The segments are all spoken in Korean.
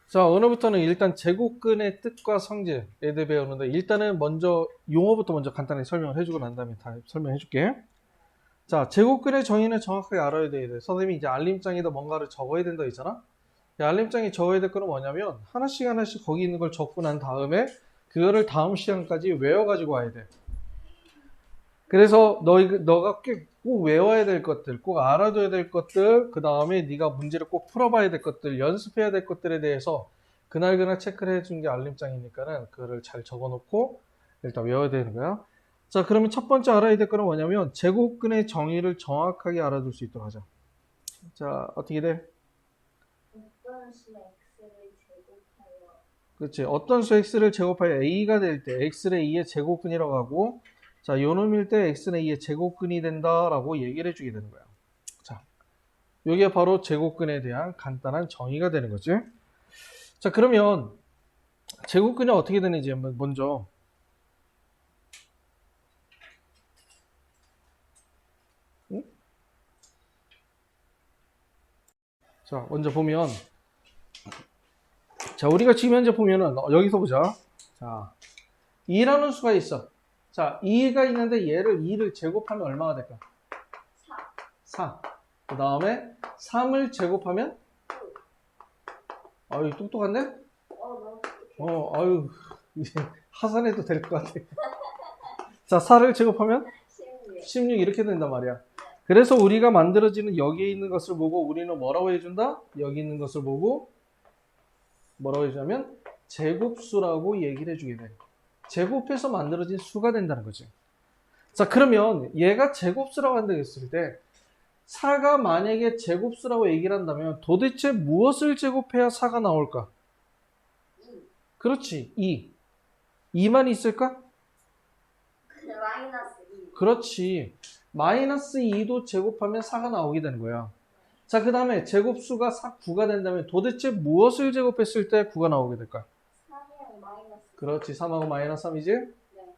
자, 오늘부터는 일단 제곱근의 뜻과 성질에 대해 배우는데 일단은 먼저 용어부터 먼저 간단히 설명을 해주고 난 다음에 다 설명해 줄게. 자, 제곱근의 정의는 정확하게 알아야 돼. 선생님이 이제 알림장에다 뭔가를 적어야 된다 했잖아. 이 알림장에 적어야 될 거는 뭐냐면 하나씩 하나씩 거기 있는 걸 적고 난 다음에 그거를 다음 시간까지 외워가지고 와야 돼. 그래서 너가 꼭 외워야 될 것들, 꼭 알아둬야 될 것들, 그 다음에 네가 문제를 꼭 풀어봐야 될 것들, 연습해야 될 것들에 대해서 그날 체크를 해준 게 알림장이니까는 그거를 잘 적어놓고 일단 외워야 되는 거야. 자, 그러면 첫 번째 알아야 될 거는 뭐냐면 제곱근의 정의를 정확하게 알아둘 수 있도록 하자. 자, 어떻게 돼? 어떤 수 x를 제곱하여 그렇지. 어떤 수 x를 제곱하여 a가 될 때 x를 a의 제곱근이라고 하고, 자, 요 놈일 때 x는 a의 제곱근이 된다라고 얘기를 해주게 되는 거야. 자, 이게 바로 제곱근에 대한 간단한 정의가 되는 거지. 자, 그러면 제곱근이 어떻게 되는지 한번 먼저 응? 자, 먼저 보면, 자, 우리가 지금 현재 보면은 여기서 보자. 자, 2라는 수가 있어. 자, 2가 있는데 얘를 2를 제곱하면 얼마가 될까? 4, 4. 그 다음에 3을 제곱하면 아유 똑똑한데? 너무 좋게 아유 이제 하산해도 될 것 같아. 자, 4를 제곱하면 16, 16 이렇게 된단 말이야. 그래서 우리가 만들어지는 여기에 있는 것을 보고 우리는 뭐라고 해준다? 여기 있는 것을 보고 뭐라고 해주냐면 제곱수라고 얘기를 해주게 돼. 제곱해서 만들어진 수가 된다는 거지. 자, 그러면 얘가 제곱수라고 한다고 했을 때 4가 만약에 제곱수라고 얘기를 한다면 도대체 무엇을 제곱해야 4가 나올까? 2, 그렇지, 2. 2만 있을까? 마이너스 2, 그렇지. 마이너스 2도 제곱하면 4가 나오게 되는 거야. 자, 그 다음에 제곱수가 9가 된다면 도대체 무엇을 제곱했을 때 9가 나오게 될까? 3이랑 마이너스 그렇지, 3하고 마이너스 3이지? 네,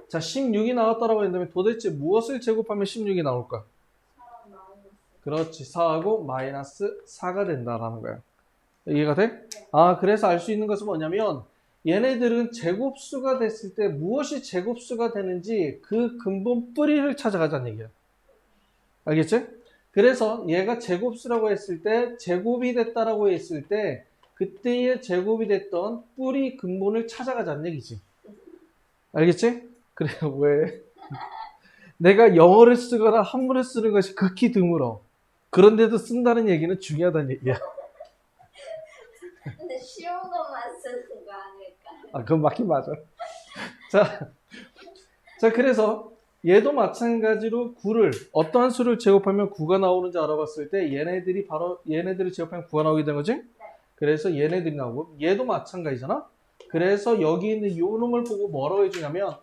자, 16이 나왔다라고 했다면 도대체 무엇을 제곱하면 16이 나올까? 4랑 마이너스 그렇지, 4하고 마이너스 4가 된다라는 거야. 이해가 돼? 네. 그래서 알 수 있는 것은 뭐냐면 얘네들은 제곱수가 됐을 때 무엇이 제곱수가 되는지 그 근본 뿌리를 찾아가자는 얘기야. 알겠지? 그래서 얘가 제곱수라고 했을 때 제곱이 됐다라고 했을 때 그때의 제곱이 됐던 뿌리 근본을 찾아가자는 얘기지. 알겠지? 그래. 왜? 내가 영어를 쓰거나 한문을 쓰는 것이 극히 드물어. 그런데도 쓴다는 얘기는 중요하다는 얘기야. 근데 쉬운 것만 쓰는 거 아닐까? 그건 맞긴 맞아. 자, 그래서 얘도 마찬가지로 9를 어떠한 수를 제곱하면 9가 나오는지 알아봤을 때 얘네들이 바로 얘네들을 제곱하면 9가 나오게 되는 거지? 그래서 얘네들이 나오고 얘도 마찬가지잖아? 그래서 여기 있는 요 놈을 보고 뭐라고 해주냐면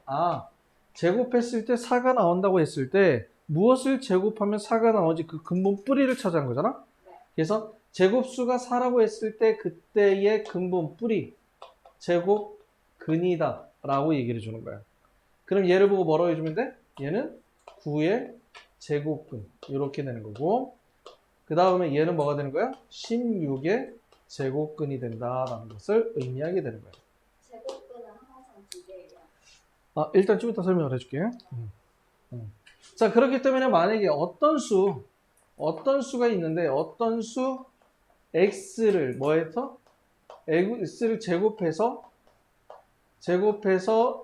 제곱했을 때 4가 나온다고 했을 때 무엇을 제곱하면 4가 나오는지 그 근본 뿌리를 찾아낸 거잖아? 그래서 제곱수가 4라고 했을 때 그때의 근본 뿌리 제곱근이다 라고 얘기를 해주는 거야. 그럼 얘를 보고 뭐라고 해주면 돼? 얘는 9의 제곱근 이렇게 되는 거고 그 다음에 얘는 뭐가 되는 거야? 16의 제곱근이 된다라는 것을 의미하게 되는 거야. 제곱근은 항상 2개예요. 일단 좀 이따 설명을 해줄게. 자, 그렇기 때문에 만약에 어떤 수가 있는데 어떤 수 x를 뭐해서 x를 제곱해서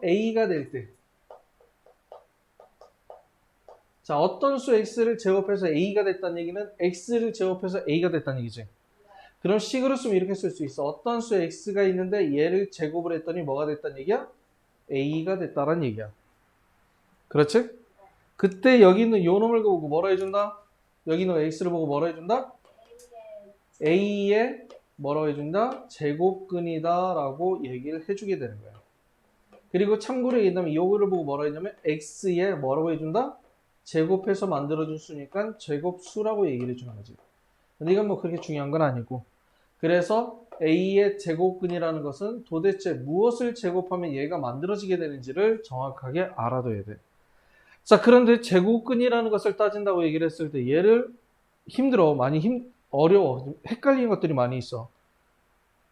a가 될 때, 자, 어떤 수 x를 제곱해서 a가 됐다는 얘기는 x를 제곱해서 a가 됐다는 얘기지. 그럼 식으로 쓰면 이렇게 쓸 수 있어. 어떤 수 x가 있는데 얘를 제곱을 했더니 뭐가 됐다는 얘기야? a가 됐다는 얘기야. 그렇지? 그때 여기 있는 요 놈을 보고 뭐라 해준다? 여기 있는 x를 보고 뭐라 해준다? a의 뭐라고 해준다? 제곱근이다 라고 얘기를 해주게 되는 거야. 그리고 참고로 얘기하면 요거를 보고 뭐라 해주냐면 x의 뭐라고 해준다? 제곱해서 만들어준 수니까 제곱수라고 얘기를 해주는 거지. 근데 이건 뭐 그렇게 중요한 건 아니고. 그래서 a의 제곱근이라는 것은 도대체 무엇을 제곱하면 얘가 만들어지게 되는지를 정확하게 알아둬야 돼. 자, 그런데 제곱근이라는 것을 따진다고 얘기를 했을 때 얘를 힘들어. 어려워. 헷갈리는 것들이 많이 있어.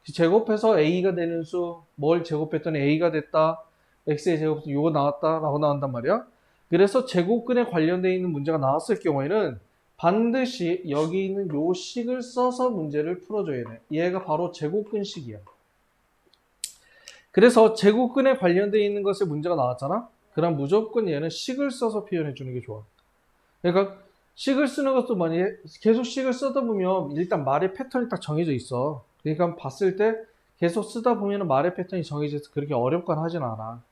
제곱해서 a가 되는 수, 뭘 제곱했더니 a가 됐다. x의 제곱수 요거 나왔다라고 나온단 말이야. 그래서 제곱근에 관련되어 있는 문제가 나왔을 경우에는 반드시 여기 있는 요 식을 써서 문제를 풀어줘야 돼. 얘가 바로 제곱근식이야. 그래서 제곱근에 관련되어 있는 것에 문제가 나왔잖아. 그럼 무조건 얘는 식을 써서 표현해 주는 게 좋아. 그러니까 식을 쓰는 것도 만약에 계속 식을 쓰다 보면 일단 말의 패턴이 딱 정해져 있어. 그러니까 봤을 때 계속 쓰다 보면 말의 패턴이 정해져 있어 그렇게 어렵거나 하진 않아.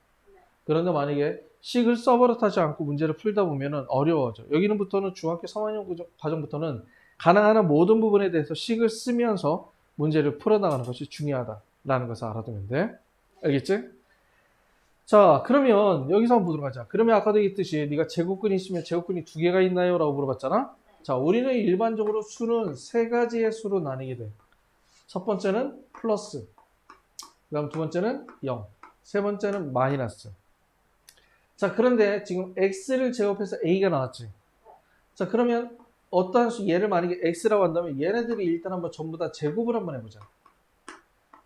그런데 만약에 식을 써버릇하지 않고 문제를 풀다 보면 어려워져. 여기는부터는 중학교 3학년 과정부터는 가능한 한 모든 부분에 대해서 식을 쓰면서 문제를 풀어나가는 것이 중요하다라는 것을 알아두면 돼. 알겠지? 자, 그러면 여기서 한번 보도록 하자. 그러면 아까도 얘기했듯이 네가 제곱근이 있으면 제곱근이 두 개가 있나요? 라고 물어봤잖아. 자, 우리는 일반적으로 수는 세 가지의 수로 나뉘게 돼. 첫 번째는 플러스, 그 다음 두 번째는 0, 세 번째는 마이너스. 자, 그런데 지금 x를 제곱해서 a가 나왔지. 자, 그러면 어떠한 수, 얘를 만약에 x라고 한다면 얘네들이 일단 한번 전부 다 제곱을 한번 해보자.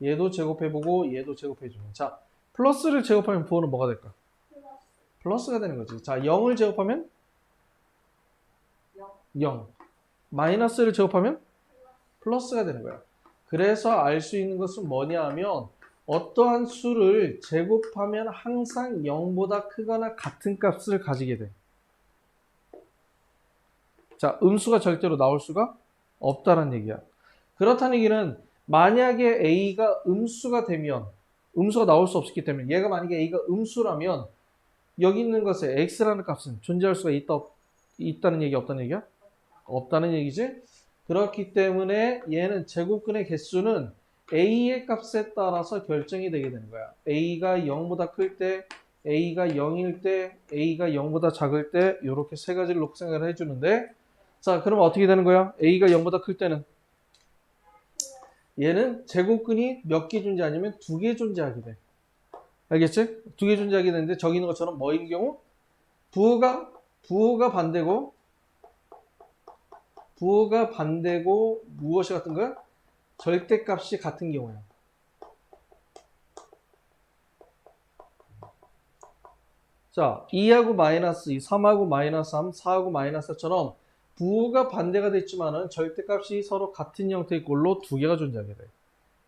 얘도 제곱해보고 얘도 제곱해주면. 자, 플러스를 제곱하면 부호는 뭐가 될까? 플러스가 되는 거지. 자, 0을 제곱하면 0. 마이너스를 제곱하면 플러스가 되는 거야. 그래서 알 수 있는 것은 뭐냐 하면 어떠한 수를 제곱하면 항상 0보다 크거나 같은 값을 가지게 돼. 자, 음수가 절대로 나올 수가 없다는 얘기야. 그렇다는 얘기는 만약에 a가 음수가 되면 음수가 나올 수 없기 때문에 얘가 만약에 a가 음수라면 여기 있는 것에 x라는 값은 존재할 수가 있다는 얘기 없다는 얘기야? 없다는 얘기지? 그렇기 때문에 얘는 제곱근의 개수는 a의 값에 따라서 결정이 되게 되는 거야. a가 0보다 클 때, a가 0일 때, a가 0보다 작을 때 이렇게 세 가지를 놓고 생각을 해주는데 자, 그러면 어떻게 되는 거야? a가 0보다 클 때는 얘는 제곱근이 몇 개 존재하냐면 두 개 존재하게 돼. 알겠지? 두 개 존재하게 되는데 저기 있는 것처럼 뭐인 경우? 부호가 반대고 무엇이 같은 거야? 절대값이 같은 경우야. 자, 2하고 마이너스 2, 3하고 마이너스 3, 4하고 마이너스 4처럼 부호가 반대가 됐지만은 절대값이 서로 같은 형태의 꼴로 두 개가 존재하게 돼.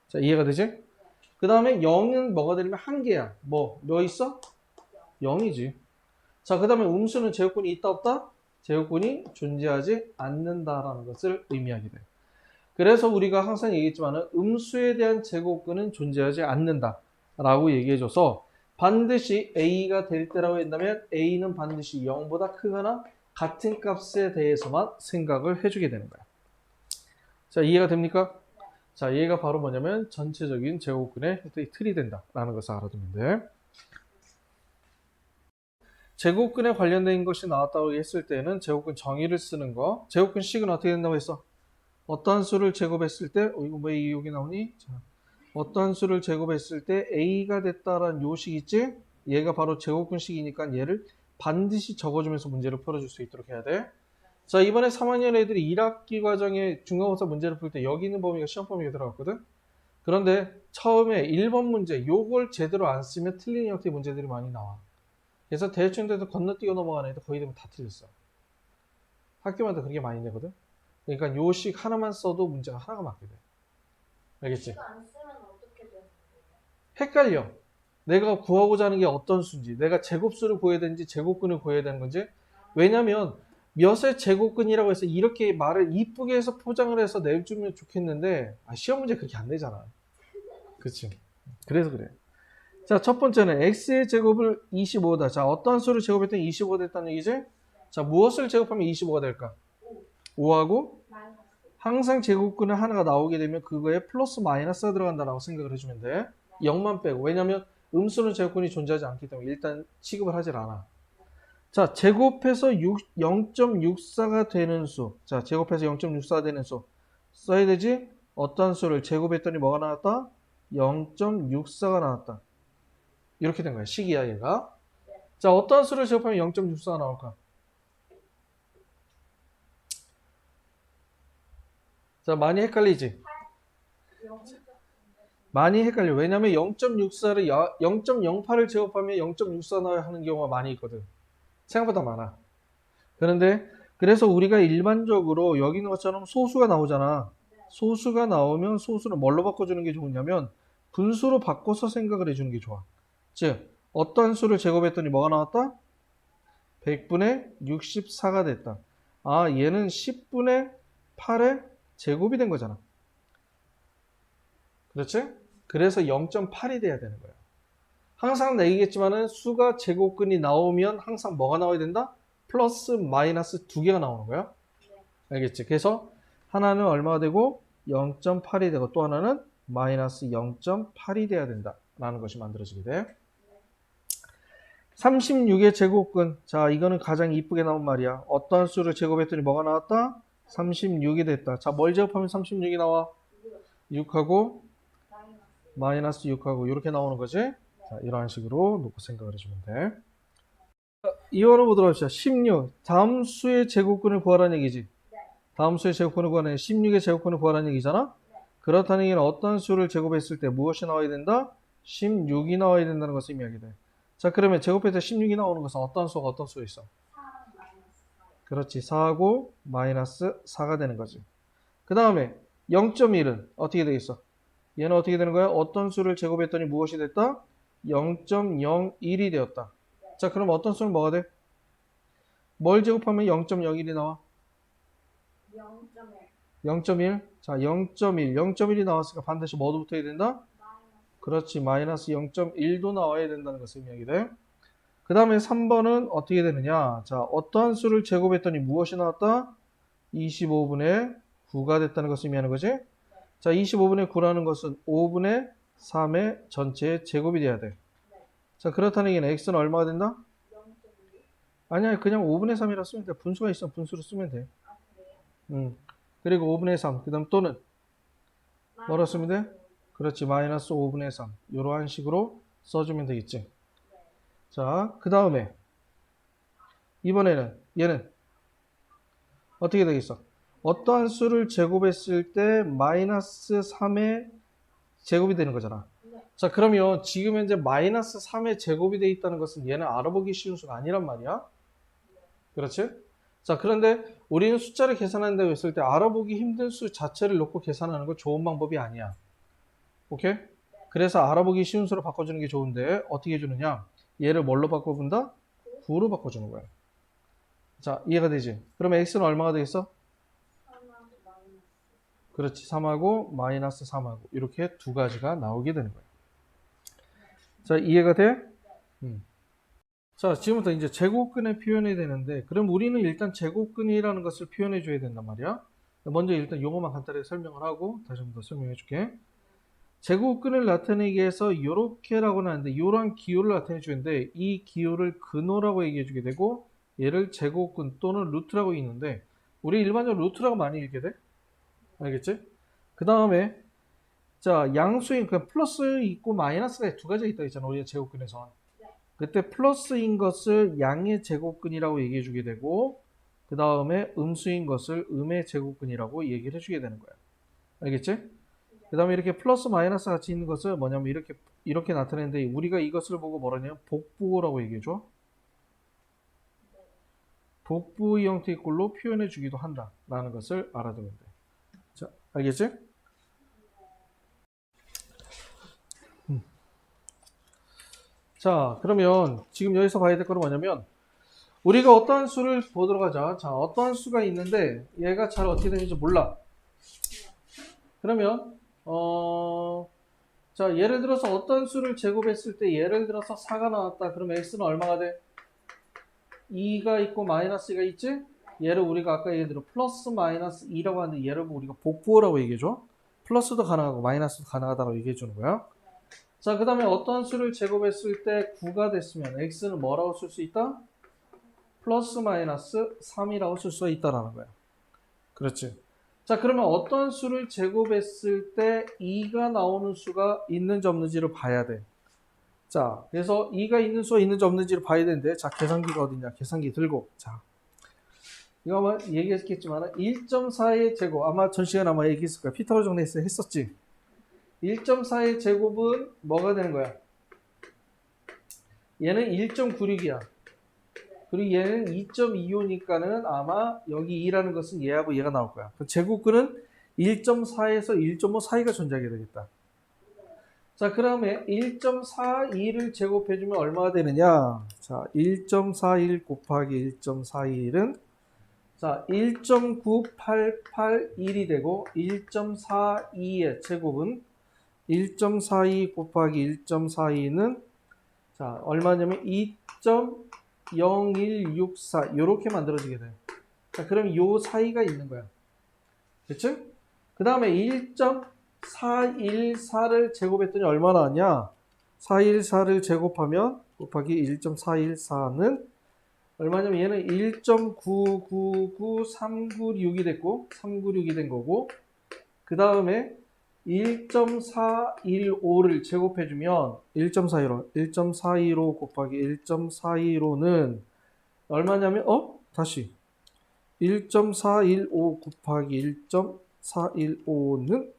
자, 이해가 되지? 그 다음에 0은 뭐가 되냐면 한 개야. 뭐 있어? 0이지. 자, 그 다음에 음수는 제곱근이 있다 없다? 제곱근이 존재하지 않는다라는 것을 의미하게 돼. 그래서 우리가 항상 얘기했지만 음수에 대한 제곱근은 존재하지 않는다 라고 얘기해줘서 반드시 a가 될 때라고 한다면 a는 반드시 0보다 크거나 같은 값에 대해서만 생각을 해주게 되는 거야. 자, 이해가 됩니까? 자, 얘가 바로 뭐냐면 전체적인 제곱근의 틀이 된다라는 것을 알아두면 돼. 제곱근에 관련된 것이 나왔다고 했을 때는 제곱근 정의를 쓰는 거. 제곱근식은 어떻게 된다고 했어? 어떠한 수를 제곱했을 때, 이거 왜 여기 나오니? 자, 어떠한 수를 제곱했을 때 a가 됐다라는 요식 있지? 얘가 바로 제곱근식이니까 얘를 반드시 적어주면서 문제를 풀어줄 수 있도록 해야 돼. 자, 이번에 3학년 애들이 1학기 과정에 중간고사 문제를 풀 때 여기 있는 범위가 시험 범위가 들어갔거든? 그런데 처음에 1번 문제, 요걸 제대로 안 쓰면 틀린 형태의 문제들이 많이 나와. 그래서 대충 돼도 건너뛰고 넘어가는 애들 거의 대부분 다 틀렸어. 학교마다 그렇게 많이 내거든? 그러니까 요식 하나만 써도 문제가 하나가 맞게 돼. 알겠지? 이거 안 쓰면 어떻게 되는 거예요? 헷갈려. 내가 구하고자 하는 게 어떤 수인지, 내가 제곱수를 구해야 되는지 제곱근을 구해야 되는 건지. 왜냐면 몇의 제곱근이라고 해서 이렇게 말을 이쁘게 해서 포장을 해서 내주면 좋겠는데 시험 문제 그렇게 안 내잖아. 그치? 그래서 그래. 자, 첫 번째는 x의 제곱을 25다. 자, 어떤 수를 제곱했더니 25가 됐다는 얘기지? 자, 무엇을 제곱하면 25가 될까? 5하고 마이너스. 항상 제곱근은 하나가 나오게 되면 그거에 플러스 마이너스가 들어간다라고 생각을 해주면 돼. 0만 빼고. 왜냐면 음수는 제곱근이 존재하지 않기 때문에 일단 취급을 하질 않아. 자, 제곱해서 0.64가 되는 수. 자, 제곱해서 0.64가 되는 수. 써야 되지? 어떤 수를 제곱했더니 뭐가 나왔다? 0.64가 나왔다. 이렇게 된 거야. 식이야, 얘가. 자, 어떤 수를 제곱하면 0.64가 나올까? 자, 많이 헷갈리지? 많이 헷갈려. 왜냐면 0.64를 0.08을 제곱하면 0.64 나와야 하는 경우가 많이 있거든. 생각보다 많아. 그런데 그래서 우리가 일반적으로 여기 있는 것처럼 소수가 나오잖아. 소수가 나오면 소수를 뭘로 바꿔주는 게 좋으냐면 분수로 바꿔서 생각을 해주는 게 좋아. 즉 어떤 수를 제곱했더니 뭐가 나왔다? 100분의 64가 됐다. 아, 얘는 10분의 8의 제곱이 된 거잖아. 그렇지? 그래서 0.8이 돼야 되는 거야. 항상 내기겠지만은 수가 제곱근이 나오면 항상 뭐가 나와야 된다? 플러스 마이너스 두 개가 나오는 거야. 알겠지? 그래서 하나는 얼마가 되고 0.8이 되고 또 하나는 마이너스 0.8이 돼야 된다. 라는 것이 만들어지게 돼. 36의 제곱근. 자, 이거는 가장 이쁘게 나온 말이야. 어떠한 수를 제곱했더니 뭐가 나왔다? 36이 됐다. 자, 뭘 제곱하면 36이 나와? 6하고 마이너스 6하고 이렇게 나오는 거지. 자, 이런 식으로 놓고 생각을 해주면 돼. 이원을 보도록 합시다. 16. 다음 수의 제곱근을 구하라는 얘기지. 다음 수의 제곱근을 구하라는 16의 제곱근을 구하라는 얘기잖아. 그렇다는 얘기는 어떤 수를 제곱했을 때 무엇이 나와야 된다? 16이 나와야 된다는 것을 의미하게 돼. 자, 그러면 제곱했을 때 16이 나오는 것은 어떤 수가 어떤 수가 있어? 그렇지. 4하고 마이너스 4가 되는 거지. 그 다음에 0.1은 어떻게 되겠어? 얘는 어떻게 되는 거야? 어떤 수를 제곱했더니 무엇이 됐다? 0.01이 되었다. 자, 그럼 어떤 수는 뭐가 돼? 뭘 제곱하면 0.01이 나와? 0.1 0.1. 자, 0.1. 0.1이 나왔으니까 반드시 뭐도 붙어야 된다? 그렇지. 마이너스 0.1도 나와야 된다는 것을 의미하게 돼. 그 다음에 3번은 어떻게 되느냐? 자, 어떠한 수를 제곱했더니 무엇이 나왔다? 25분의 9가 됐다는 것을 의미하는 거지? 자, 25분의 9라는 것은 5분의 3의 전체의 제곱이 돼야 돼. 자, 그렇다는 얘기는 x는 얼마가 된다? 0.1 아니야, 그냥 5분의 3이라 쓰면 돼. 분수가 있으면 분수로 쓰면 돼. 그리고 5분의 3. 그 다음 또는 뭐라 쓰면 돼? 그렇지, 마이너스 5분의 3. 이러한 식으로 써주면 되겠지. 자, 그 다음에 이번에는 얘는 어떻게 되겠어? 어떠한 수를 제곱했을 때 마이너스 3의 제곱이 되는 거잖아. 자, 그러면 지금 현재 마이너스 3의 제곱이 되어 있다는 것은 얘는 알아보기 쉬운 수가 아니란 말이야. 그렇지? 자, 그런데 우리는 숫자를 계산한다고 했을 때 알아보기 힘든 수 자체를 놓고 계산하는 건 좋은 방법이 아니야. 오케이? 그래서 알아보기 쉬운 수로 바꿔주는 게 좋은데 어떻게 해주느냐? 얘를 뭘로 바꿔본다? 9로 바꿔주는 거야. 자, 이해가 되지? 그러면 x는 얼마가 되겠어? 3하고 마이너스 그렇지. 3하고 마이너스 3하고 이렇게 두 가지가 나오게 되는 거야. 자, 이해가 돼? 자, 지금부터 이제 제곱근을 표현해야 되는데, 그럼 우리는 일단 제곱근이라는 것을 표현해 줘야 된단 말이야. 먼저 일단 용어만 간단하게 설명을 하고 다시 한번 더 설명해 줄게. 제곱근을 나타내기 위해서 요렇게라고 하는데 이러한 기호를 나타내 주는데 이 기호를 근호라고 얘기해 주게 되고 얘를 제곱근 또는 루트라고 읽는데 우리 일반적으로 루트라고 많이 읽게 돼. 알겠지? 그 다음에 자, 양수인 그 플러스 있고 마이너스가 두 가지가 있다 했잖아. 우리가 제곱근에서. 그때 플러스인 것을 양의 제곱근이라고 얘기해 주게 되고 그 다음에 음수인 것을 음의 제곱근이라고 얘기를 해주게 되는 거야. 알겠지? 그 다음에 이렇게 플러스 마이너스 같이 있는 것을 뭐냐면 이렇게 나타내는데 우리가 이것을 보고 뭐라냐면 복부호라고 얘기해 줘. 복부의 형태의 꼴로 표현해 주기도 한다 라는 것을 알아두면 돼. 자, 알겠지? 자, 그러면 지금 여기서 봐야 될 거는 뭐냐면 우리가 어떠한 수를 보도록 하자. 자, 어떠한 수가 있는데 얘가 잘 어떻게 되는지 몰라. 그러면 자, 예를 들어서 어떤 수를 제곱했을 때 예를 들어서 4가 나왔다. 그러면 x는 얼마가 돼? 2가 있고 마이너스 2가 있지? 얘를 우리가 아까 얘기한 대로 플러스 마이너스 2라고 하는데 얘를 우리가 복부호라고 얘기해줘. 플러스도 가능하고 마이너스도 가능하다고 얘기해주는 거야. 자, 그 다음에 어떤 수를 제곱했을 때 9가 됐으면 x는 뭐라고 쓸 수 있다? 플러스 마이너스 3이라고 쓸 수가 있다라는 거야. 그렇지. 자, 그러면 어떤 수를 제곱했을 때 2가 나오는 수가 있는지 없는지를 봐야 돼. 자, 그래서 2가 있는 수가 있는지 없는지를 봐야 되는데, 자, 계산기가 어딨냐? 계산기 들고. 자, 이거 아마 얘기했겠지만 1.4의 제곱, 아마 전 시간에 아마 얘기했을 거야. 피타고라스 정리했을 때 했었지. 1.4의 제곱은 뭐가 되는 거야? 얘는 1.96이야. 그리고 얘는 2.25니까는 아마 여기 2라는 것은 얘하고 얘가 나올 거야. 그 제곱근은 1.4에서 1.5 사이가 존재하게 되겠다. 자, 그다음에 1.42를 제곱해주면 얼마가 되느냐? 자, 1.41 곱하기 1.41은 자, 1.9881이 되고 1.42의 제곱은 1.42 곱하기 1.42는 자, 얼마냐면 2.0164 이렇게 만들어지게 돼요. 자, 그럼 요 사이가 있는 거야. 그치? 그 다음에 1.414를 제곱했더니 얼마 나왔냐? 414를 제곱하면 곱하기 1.414는 얼마냐면 얘는 1.999396이 됐고 396이 된 거고 그 다음에 1.415를 제곱해주면 1.415 곱하기 1.415는 얼마냐면 다시 1.415 곱하기 1.415는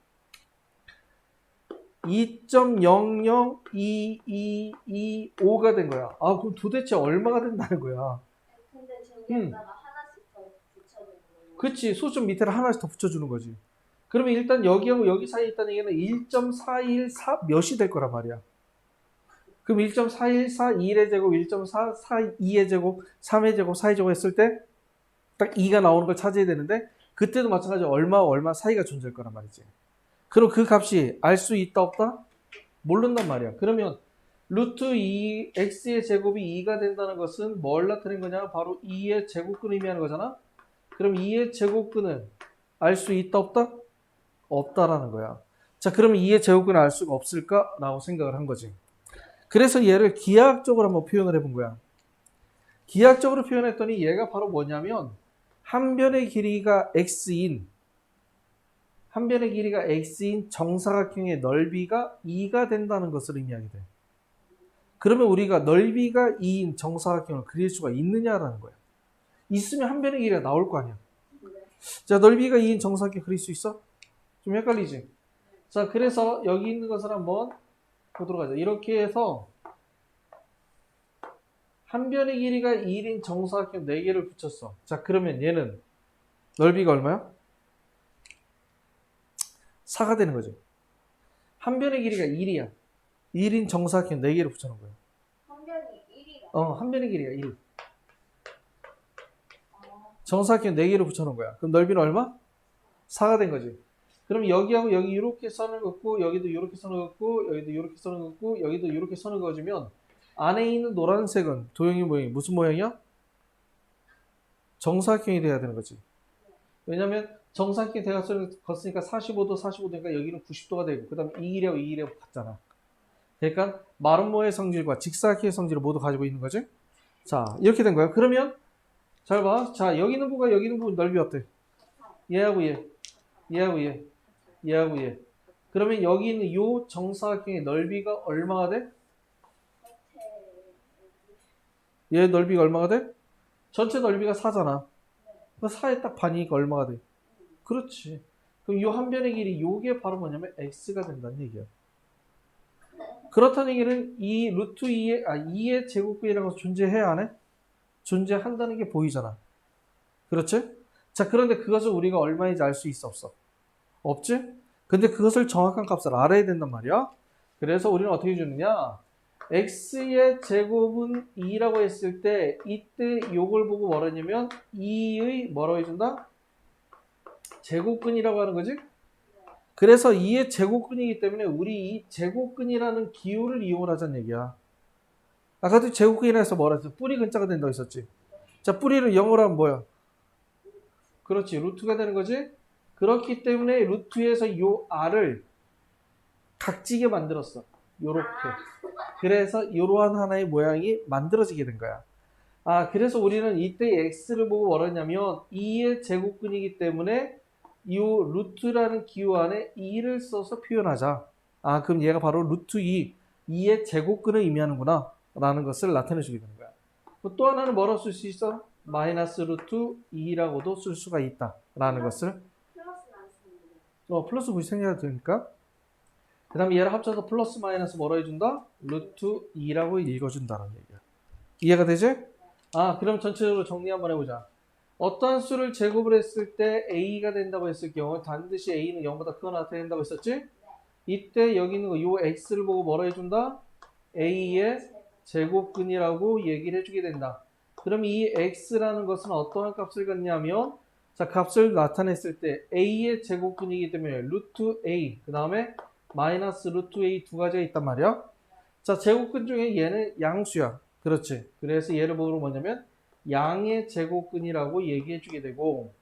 2.00225가 된 거야. 아, 그럼 도대체 얼마가 된다는 거야? 근데 저기에다가 하나씩 더 붙여주는 거예요. 그치, 소점 밑에를 하나씩 더 붙여주는 거지. 그러면 일단 여기하고 여기 사이에 있다는 얘기는 1.414 몇이 될 거란 말이야. 그럼 1.414 1의 제곱, 1.442의 제곱, 3의 제곱, 4의 제곱 했을 때 딱 2가 나오는 걸 찾아야 되는데 그때도 마찬가지로 얼마 사이가 존재할 거란 말이지. 그럼 그 값이 알 수 있다 없다? 모른단 말이야. 그러면 루트 2 x의 제곱이 2가 된다는 것은 뭘 나타낸 거냐? 바로 2의 제곱근을 의미하는 거잖아. 그럼 2의 제곱근은 알 수 있다 없다? 없다라는 거야. 자, 그러면 2의 제곱근을 알 수가 없을까라고 생각을 한 거지. 그래서 얘를 기하학적으로 한번 표현을 해본 거야. 기하학적으로 표현했더니 얘가 바로 뭐냐면 한 변의 길이가 x인 정사각형의 넓이가 2가 된다는 것을 의미하게 돼. 그러면 우리가 넓이가 2인 정사각형을 그릴 수가 있느냐라는 거야. 있으면 한 변의 길이가 나올 거 아니야. 자, 넓이가 2인 정사각형 그릴 수 있어? 좀 헷갈리지? 자, 그래서 여기 있는 것을 한번 보도록 하자. 이렇게 해서 한 변의 길이가 1인 정사각형 4개를 붙였어. 자, 그러면 얘는 넓이가 얼마야? 4가 되는 거죠. 한 변의 길이가 1이야. 1인 정사각형 4개를 붙여놓은 거야. 한 변이 1이라. 한 변의 길이가 1. 정사각형 4개를 붙여놓은 거야. 그럼 넓이는 얼마? 4가 된 거지. 그럼 여기하고 여기 이렇게 선을 긋고 여기도 이렇게 선을 긋고 여기도 이렇게 선을 긋고 여기도 이렇게 선을 그어주면 안에 있는 노란색은 도형이 모양이 무슨 모양이야? 정사각형이 돼야 되는 거지. 왜냐면 정사각형 대각선을 걷으니까 45도 45도니까 여기는 90도가 되고 그 다음에 이 길이하고 이 길이하고 같잖아. 그러니까 마름모의 성질과 직사각형의 성질을 모두 가지고 있는 거지. 자, 이렇게 된 거야. 그러면 잘 봐. 자, 여기 있는 부분과 여기 있는 부분 넓이 어때? 얘하고 얘하고 얘하고 얘. 그러면 여기 있는 요 정사각형의 넓이가 얼마가 돼? 얘 넓이가 얼마가 돼? 전체 넓이가 4잖아. 그 4의 딱 반이니까 얼마가 돼? 그렇지. 그럼 요 한 변의 길이 요게 바로 뭐냐면 x가 된다는 얘기야. 그렇다는 얘기는 이 루트 2의 제곱근이라는 것이 존재해야 안 해? 존재한다는 게 보이잖아. 그렇지? 자, 그런데 그것을 우리가 얼마인지 알 수 있어 없어? 없지? 근데 그것을 정확한 값을 알아야 된단 말이야. 그래서 우리는 어떻게 주느냐? x의 제곱은 2라고 했을 때 이때 요걸 보고 뭐라 했냐면 2의 뭐라고 해준다? 제곱근이라고 하는 거지? 그래서 2의 제곱근이기 때문에 우리 이 제곱근이라는 기호를 이용을 하자는 얘기야. 아까도 제곱근이라 해서 뭐라 했어? 뿌리 근자가 된다고 했었지. 자, 뿌리를 0으로 하면 뭐야? 그렇지. 루트가 되는 거지? 그렇기 때문에 루트에서 요 r을 각지게 만들었어. 요렇게. 그래서 이러한 하나의 모양이 만들어지게 된 거야. 아, 그래서 우리는 이때 x를 보고 뭐라 했냐면 2의 제곱근이기 때문에 이 루트라는 기호 안에 2를 써서 표현하자. 아, 그럼 얘가 바로 루트 2의 제곱근을 의미하는구나 라는 것을 나타내 주게 되는 거야. 또 하나는 뭐라고 쓸 수 있어? 마이너스 루트 2라고도 쓸 수가 있다 라는 것을 플러스는 안 쓰는데. 플러스 굳이 생략해도 되니까. 그 다음에 얘를 합쳐서 플러스 마이너스 뭐라 해준다? 루트 2라고 읽어준다는 얘기야. 이해가 되지? 아, 그럼 전체적으로 정리 한번 해보자. 어떠한 수를 제곱을 했을 때 a가 된다고 했을 경우 반드시 a는 0보다 크거나 같아야 된다고 했었지? 이때 여기 있는 거 요 x를 보고 뭐라 해준다? a의 제곱근이라고 얘기를 해주게 된다. 그럼 이 x라는 것은 어떠한 값을 갖냐면 자, 값을 나타냈을 때 a의 제곱근이기 때문에 루트 a 그 다음에 마이너스 루트 a 두 가지가 있단 말이야. 자, 제곱근 중에 얘는 양수야. 그렇지. 그래서 얘를 보고 뭐냐면 양의 제곱근이라고 얘기해 주게 되고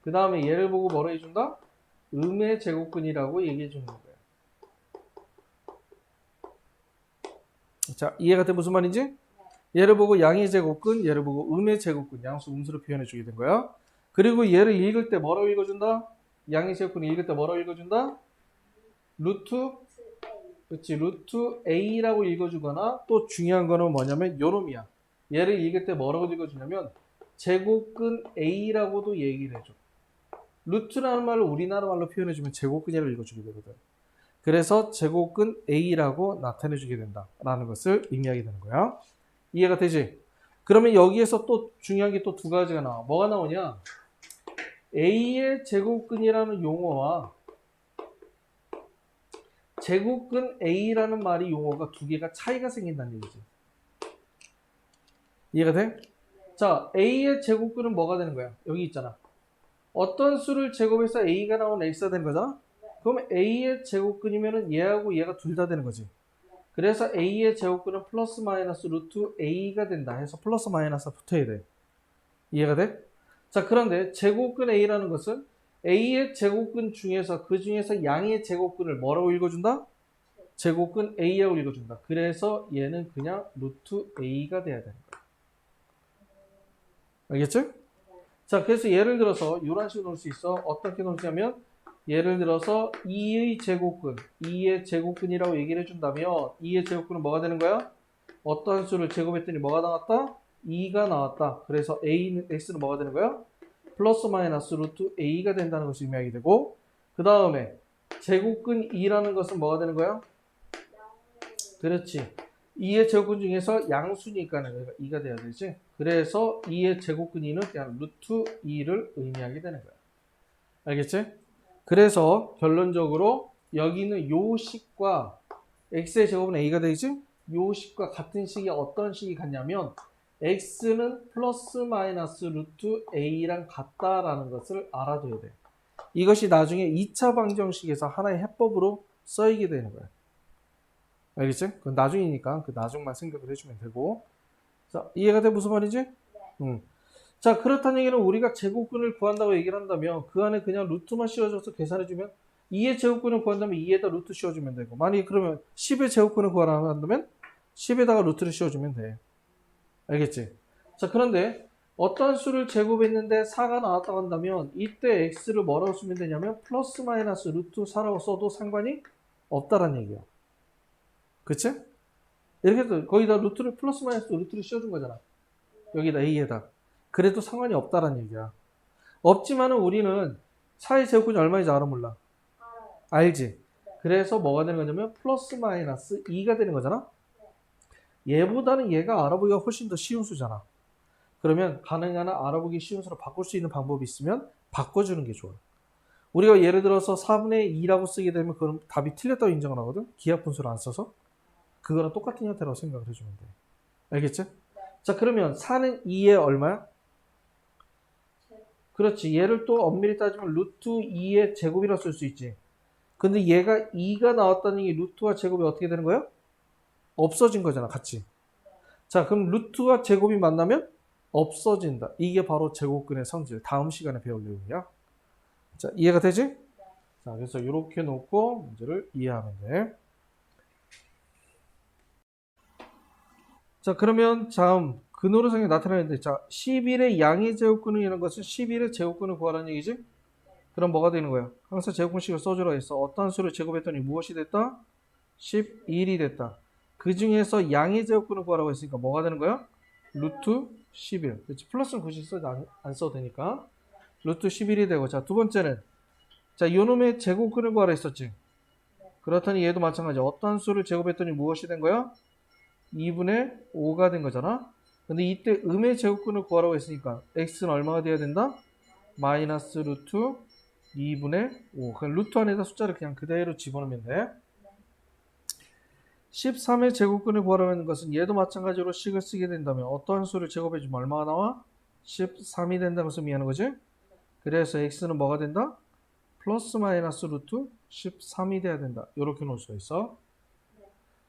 그 다음에 얘를 보고 뭐라 해준다? 음의 제곱근이라고 얘기해 주는 거야. 자, 이해가 돼? 무슨 말인지? 얘를 보고 양의 제곱근, 얘를 보고 음의 제곱근, 양수 음수로 표현해 주게 된 거야. 그리고 얘를 읽을 때 뭐라고 읽어준다? 양의 제곱근을 읽을 때 뭐라고 읽어준다? 루트, 그렇지, 루트 a라고 읽어주거나 또 중요한 거는 뭐냐면 요놈이야. 얘를 읽을 때 뭐라고 읽어주냐면 제곱근 a라고도 얘기를 해줘. 루트라는 말을 우리나라 말로 표현해주면 제곱근이라고 읽어주게 되거든. 그래서 제곱근 a라고 나타내주게 된다라는 것을 의미하게 되는 거야. 이해가 되지? 그러면 여기에서 또 중요한 게 또 두 가지가 나와. 뭐가 나오냐? a의 제곱근이라는 용어와 제곱근 a라는 말이 용어가 두 개가 차이가 생긴다는 얘기지. 이해가 돼? 자, a의 제곱근은 뭐가 되는 거야? 여기 있잖아. 어떤 수를 제곱해서 a가 나오는 x가 되는 거잖아? 그럼 a의 제곱근이면은 얘하고 얘가 둘 다 되는 거지. 그래서 a의 제곱근은 플러스 마이너스 루트 a가 된다 해서 플러스 마이너스가 붙어야 돼. 이해가 돼? 자, 그런데 제곱근 a라는 것은 a의 제곱근 중에서 그 중에서 양의 제곱근을 뭐라고 읽어준다? 제곱근 a라고 읽어준다. 그래서 얘는 그냥 루트 a가 돼야 되는 거야. 알겠죠? 자, 그래서 예를 들어서 이런 식으로 놓을 수 있어. 어떻게 놓냐면 예를 들어서 2의 제곱근, 2의 제곱근이라고 얘기를 해준다면 2의 제곱근은 뭐가 되는 거야? 어떤 수를 제곱했더니 뭐가 나왔다? 2가 나왔다. 그래서 a는 x는 뭐가 되는 거야? 플러스 마이너스 루트 a가 된다는 것을 의미하게 되고 그 다음에 제곱근 2라는 것은 뭐가 되는 거야? 그렇지. 2의 제곱근 중에서 양수니까는 2가 돼야 되지. 그래서 2의 제곱근 2는 그냥 루트 2를 의미하게 되는 거야. 알겠지? 그래서 결론적으로 여기는 요 식과 x의 제곱은 a가 되지? 요 식과 같은 식이 어떤 식이 같냐면 x는 플러스 마이너스 루트 a랑 같다라는 것을 알아둬야 돼. 이것이 나중에 2차 방정식에서 하나의 해법으로 쓰이게 되는 거야. 알겠지? 그건 나중이니까 그 나중만 생각을 해주면 되고. 자, 이해가 돼? 무슨 말이지? 응. 자, 그렇다는 얘기는 우리가 제곱근을 구한다고 얘기를 한다면 그 안에 그냥 루트만 씌워줘서 계산해주면 2의 제곱근을 구한다면 2에다 루트 씌워주면 되고 만약에 그러면 10의 제곱근을 구하라고 한다면 10에다가 루트를 씌워주면 돼. 알겠지? 자, 그런데 어떤 수를 제곱했는데 4가 나왔다고 한다면 이때 x를 뭐라고 쓰면 되냐면 플러스 마이너스 루트 4라고 써도 상관이 없다라는 얘기야. 그치? 이렇게 해서 거기다 루트를 플러스 마이너스 루트를 씌워준 거잖아. 여기다 a에다. 그래도 상관이 없다라는 얘기야. 없지만은 우리는 4의 제곱근이 얼마인지 알아 몰라? 알지? 그래서 뭐가 되는 거냐면 플러스 마이너스 2가 되는 거잖아? 얘보다는 얘가 알아보기가 훨씬 더 쉬운 수잖아. 그러면 가능한 한 알아보기 쉬운 수로 바꿀 수 있는 방법이 있으면 바꿔주는 게 좋아. 우리가 예를 들어서 4분의 2라고 쓰게 되면 그럼 답이 틀렸다고 인정을 하거든? 기하분수를 안 써서. 그거랑 똑같은 형태라고 생각을 해주면 돼. 알겠지? 자, 그러면 4는 2에 얼마야? 그렇지. 얘를 또 엄밀히 따지면 루트 2의 제곱이라고 쓸 수 있지. 근데 얘가 2가 나왔다는 게 루트와 제곱이 어떻게 되는 거야? 없어진 거잖아, 같이. 자, 그럼 루트와 제곱이 만나면 없어진다. 이게 바로 제곱근의 성질. 다음 시간에 배울 내용이야. 자, 이해가 되지? 자, 그래서 이렇게 놓고 문제를 이해하면 돼. 자, 그러면 다음 근호로성이 나타나는데 자, 11의 양의 제곱근을 이런 것은 11의 제곱근을 구하라는 얘기지? 그럼 뭐가 되는 거야? 항상 제곱식을 써주라 했어. 어떤 수를 제곱했더니 무엇이 됐다? 11이 됐다. 그 중에서 양의 제곱근을 구하라고 했으니까 뭐가 되는 거야? 루트 11. 그렇지. 플러스는 굳이 안 써도 되니까. 루트 11이 되고. 자, 두 번째는 자, 요놈의 제곱근을 구하라 했었지. 그렇더니 얘도 마찬가지. 어떤 수를 제곱했더니 무엇이 된 거야? 2분의 5가 된 거잖아. 근데 이때 음의 제곱근을 구하라고 했으니까 x는 얼마가 돼야 된다? 마이너스 루트 2분의 5. 그냥 루트 안에다 숫자를 그냥 그대로 집어넣으면 돼. 13의 제곱근을 구하라는 것은 얘도 마찬가지로 식을 쓰게 된다면 어떠한 수를 제곱해주면 얼마가 나와? 13이 된다는 것을 의미하는 거지. 그래서 x는 뭐가 된다? 플러스 마이너스 루트 13이 돼야 된다. 이렇게 놓을 수가 있어.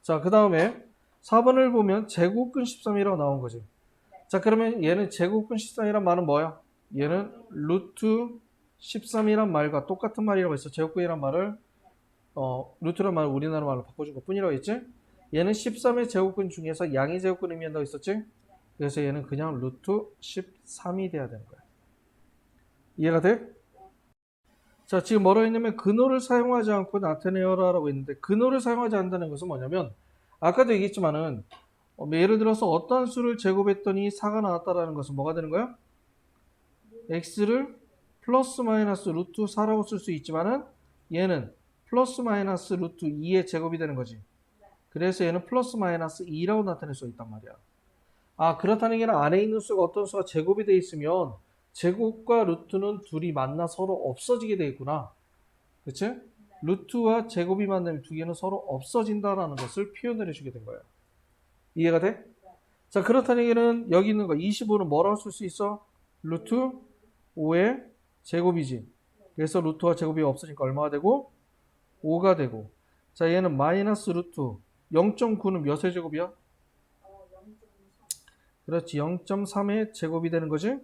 자, 그 다음에 4번을 보면 제곱근 13이라고 나온 거지. 자, 그러면 얘는 제곱근 13이란 말은 뭐야? 얘는 루트 13이란 말과 똑같은 말이라고 했어. 제곱근이란 말을 루트란 말을 우리나라 말로 바꿔준 것 뿐이라고 했지? 얘는 13의 제곱근 중에서 양의 제곱근 의미한다고 했었지? 그래서 얘는 그냥 루트 13이 돼야 되는 거야. 이해가 돼? 자, 지금 뭐라고 했냐면 근호를 사용하지 않고 나타내어라 라고 했는데 근호를 사용하지 않는다는 것은 뭐냐면 아까도 얘기했지만은 예를 들어서 어떤 수를 제곱했더니 4가 나왔다라는 것은 뭐가 되는 거야? x를 플러스 마이너스 루트 4라고 쓸 수 있지만은 얘는 플러스 마이너스 루트 2의 제곱이 되는 거지. 그래서 얘는 플러스 마이너스 2라고 나타낼 수 있단 말이야. 아, 그렇다는 게 안에 있는 수가 어떤 수가 제곱이 돼 있으면 제곱과 루트는 둘이 만나 서로 없어지게 돼 있구나. 그치? 루트와 제곱이 만나면 두 개는 서로 없어진다라는 것을 표현을 해주게 된 거예요. 이해가 돼? 자, 그렇다는 얘기는 여기 있는 거 25는 뭐라고 쓸 수 있어? 루트 5의 제곱이지. 그래서 루트와 제곱이 없어지니까 얼마가 되고? 5가 되고. 자, 얘는 마이너스 루트 0.9는 몇의 제곱이야? 그렇지. 0.3의 제곱이 되는 거지.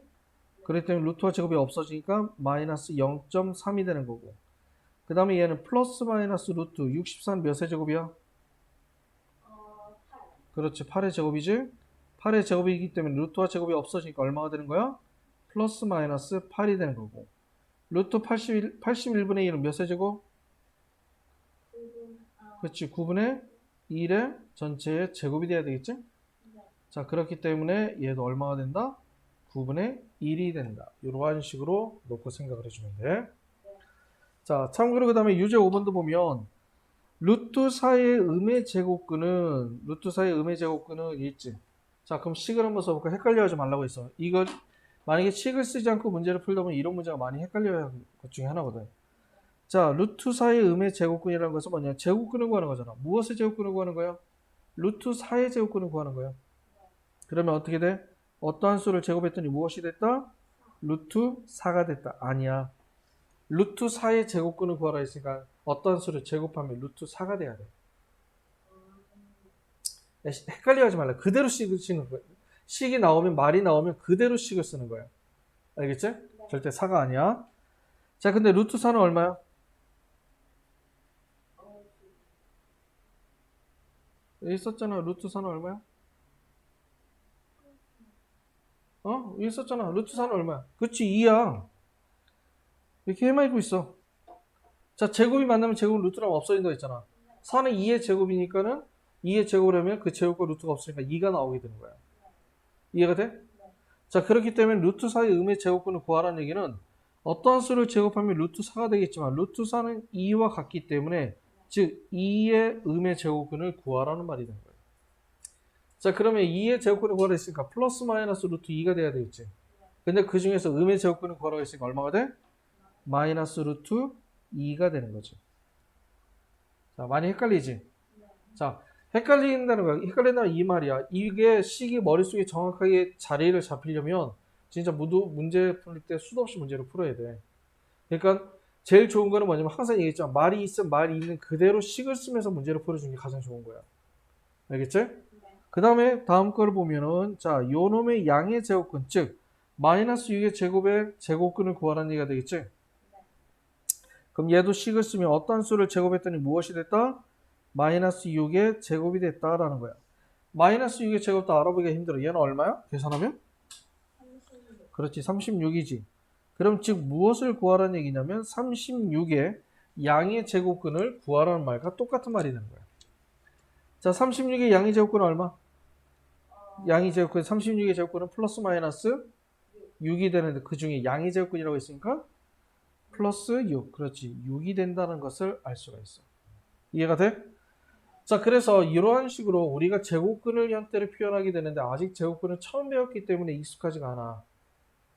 그렇기 때문에 루트와 제곱이 없어지니까 마이너스 0.3이 되는 거고. 그 다음에 얘는 플러스 마이너스 루트 64는 몇의 제곱이야? 8. 그렇지. 8의 제곱이지. 8의 제곱이기 때문에 루트와 제곱이 없어지니까 얼마가 되는 거야? 플러스 마이너스 8이 되는 거고. 루트 81분의 1은 몇의 제곱? 그렇지. 9분의 1의 전체의 제곱이 돼야 되겠지? 자, 그렇기 때문에 얘도 얼마가 된다? 9분의 1이 된다. 이러한 식으로 놓고 생각을 해주면 돼. 자, 참고로 그 다음에 유제 5번도 보면 루트 4의 음의 제곱근은 있지. 자, 그럼 식을 한번 써볼까? 헷갈려하지 말라고 했어. 이걸 만약에 식을 쓰지 않고 문제를 풀다 보면 이런 문제가 많이 헷갈려야 하는 것 중에 하나거든. 자, 루트 4의 음의 제곱근이라는 것은 뭐냐? 제곱근을 구하는 거잖아. 무엇의 제곱근을 구하는 거야? 루트 4의 제곱근을 구하는 거야. 그러면 어떻게 돼? 어떠한 수를 제곱했더니 무엇이 됐다? 루트 4가 됐다. 아니야. 루트 4의 제곱근을 구하라 했으니까 어떠한 수를 제곱하면 루트 4가 돼야 돼. 헷갈려 하지 말라. 그대로 식을 쓰는 거야. 식이 나오면 말이 나오면 그대로 식을 쓰는 거야. 알겠지? 절대 4가 아니야. 자, 근데 루트 4는 얼마야? 여기 있었잖아. 루트 4는 얼마야? 여기 있었잖아. 루트 4는 얼마야? 그치, 2야. 이렇게 해말고 있어. 자, 제곱이 만나면 제곱은 루트랑 없어진다고 했잖아. 4는 2의 제곱이니까는 2의 제곱을 하면 그 제곱과 루트가 없으니까 2가 나오게 되는 거야. 이해가 돼? 자, 그렇기 때문에 루트 4의 음의 제곱근을 구하라는 얘기는 어떠한 수를 제곱하면 루트 4가 되겠지만 루트 4는 2와 같기 때문에 즉 2의 음의 제곱근을 구하라는 말이 되는 거예요. 자, 그러면 2의 제곱근을 구하라 했으니까 플러스 마이너스 루트 2가 돼야 되겠지. 근데 그 중에서 음의 제곱근을 구하라고 했으니까 얼마가 돼? 마이너스 루트 2가 되는 거지. 자, 많이 헷갈리지? 자, 헷갈린다는 거야. 헷갈린다는 이 말이야. 이게 식이 머릿속에 정확하게 자리를 잡히려면 진짜 문제 풀 때 수도 없이 문제를 풀어야 돼. 그러니까 제일 좋은 거는 뭐냐면 항상 얘기했죠. 말이 있으면 말이 있는 그대로 식을 쓰면서 문제를 풀어주는 게 가장 좋은 거야. 알겠지? 그 다음에 다음 거를 보면은 자, 요 놈의 양의 제곱근 즉 마이너스 6의 제곱의 제곱근을 구하라는 얘기가 되겠지? 그럼 얘도 식을 쓰면 어떤 수를 제곱했더니 무엇이 됐다? 마이너스 6의 제곱이 됐다라는 거야. 마이너스 6의 제곱도 알아보기가 힘들어. 얘는 얼마야? 계산하면? 36. 그렇지. 36이지. 그럼 즉 무엇을 구하라는 얘기냐면 36의 양의 제곱근을 구하라는 말과 똑같은 말이 되는 거야. 자, 36의 양의 제곱근은 얼마? 양의 제곱근 36의 제곱근은 플러스 마이너스 6이 되는데 그 중에 양의 제곱근이라고 했으니까 플러스 6. 그렇지. 6이 된다는 것을 알 수가 있어. 이해가 돼? 자, 그래서 이러한 식으로 우리가 제곱근을 형태를 표현하게 되는데 아직 제곱근을 처음 배웠기 때문에 익숙하지가 않아.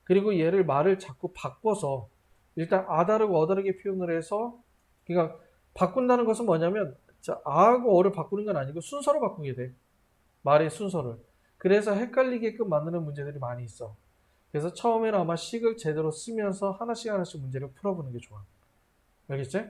그리고 얘를 말을 자꾸 바꿔서 일단 아다르고 어다르게 표현을 해서 그러니까 바꾼다는 것은 뭐냐면 자, 아하고 어를 바꾸는 건 아니고 순서로 바꾸게 돼. 말의 순서를. 그래서 헷갈리게끔 만드는 문제들이 많이 있어. 그래서 처음에는 아마 식을 제대로 쓰면서 하나씩 하나씩 문제를 풀어보는 게 좋아. 알겠지?